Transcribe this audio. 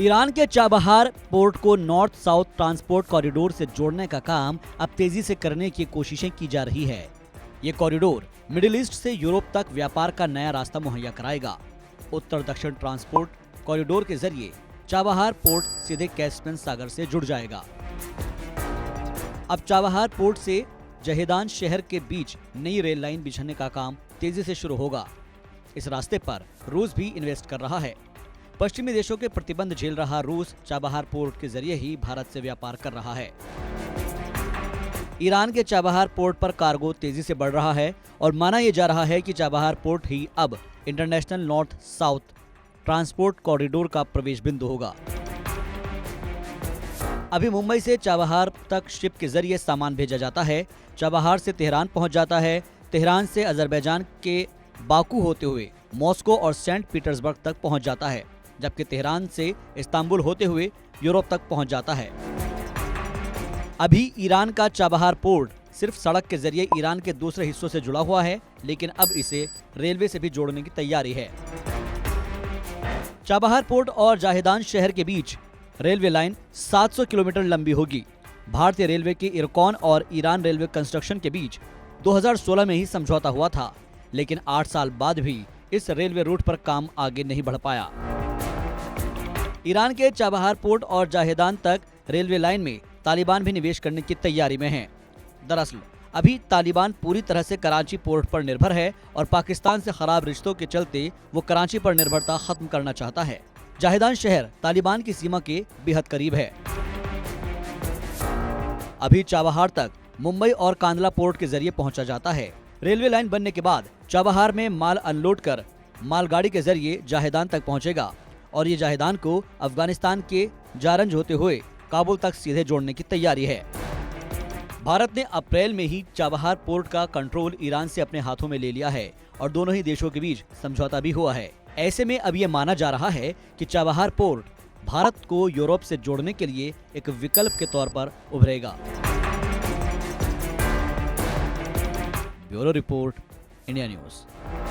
Iran के Chabahar port को north south transport corridor से जोड़ने का काम अब तेजी से करने की कोशिशें की जा रही है। ये कॉरिडोर मिडिल ईस्ट से यूरोप तक व्यापार का नया रास्ता मुहैया कराएगा। उत्तर दक्षिण ट्रांसपोर्ट कॉरिडोर के जरिए चाबहार पोर्ट सीधे कैस्पियन सागर से जुड़ जाएगा। अब चाबहार पोर्ट से जहेदान शहर के बीच नई रेल लाइन बिछाने का काम तेजी से शुरू होगा। इस रास्ते पर रूस भी इन्वेस्ट कर रहा है। पश्चिमी देशों के प्रतिबंध झेल रहा रूस चाबहार पोर्ट के जरिए ही भारत से व्यापार कर रहा है। ईरान के चाबहार पोर्ट पर कार्गो तेजी से बढ़ रहा है और माना यह जा रहा है कि चाबहार पोर्ट ही अब international north south transport corridor का प्रवेश बिंदु होगा। अभी मुंबई से चाबहार तक शिप के जरिए सामान भेजा जाता है। चाबहार से तेहरान पहुंच जाता है। तेहरान से अजरबैजान के बाकू होते हुए मॉस्को और सेंट पीटर्सबर्ग तक पहुंच जाता है, जबकि तेहरान से इस्तांबुल होते हुए यूरोप तक पहुंच जाता है। अभी ईरान का चाबहार पोर्ट सिर्फ सड़क के जरिए ईरान के दूसरे हिस्सों से जुड़ा हुआ है, लेकिन अब इसे रेलवे से भी जोड़ने की तैयारी है। चाबहार पोर्ट और जाहेदान शहर के बीच रेलवे लाइन 700 किलोमीटर लंबी होगी। भारतीय रेलवे के इरकॉन और ईरान रेलवे कंस्ट्रक्शन के बीच 2016 में ही समझौता हुआ था, लेकिन 8 साल बाद भी इस रेलवे रूट पर काम आगे नहीं बढ़ पाया। ईरान के चाबहार पोर्ट और जाहेदान तक रेलवे लाइन में तालिबान भी निवेश करने की तैयारी में है। दरअसल अभी तालिबान पूरी तरह से कराची पोर्ट पर निर्भर है और पाकिस्तान से खराब रिश्तों के चलते वो कराची पर निर्भरता खत्म करना चाहता है। जाहेदान शहर तालिबान की सीमा के बेहद करीब है। अभी चाबहार तक मुंबई और कांदला पोर्ट के जरिए पहुंचा जाता है। रेलवे लाइन बनने के बाद चाबहार में माल अनलोड कर मालगाड़ी के जरिए जाहेदान तक पहुंचेगा और ये जाहेदान को अफगानिस्तान के जारंज होते हुए काबुल तक सीधे जोड़ने की तैयारी है। भारत ने अप्रैल में ही चाबहार पोर्ट का कंट्रोल ईरान से अपने हाथों में ले लिया है और दोनों ही देशों के बीच समझौता भी हुआ है। ऐसे में अब ये माना जा रहा है कि चाबहार पोर्ट भारत को यूरोप से जोड़ने के लिए एक विकल्प के तौर पर उभरेगा। Bureau report, India news.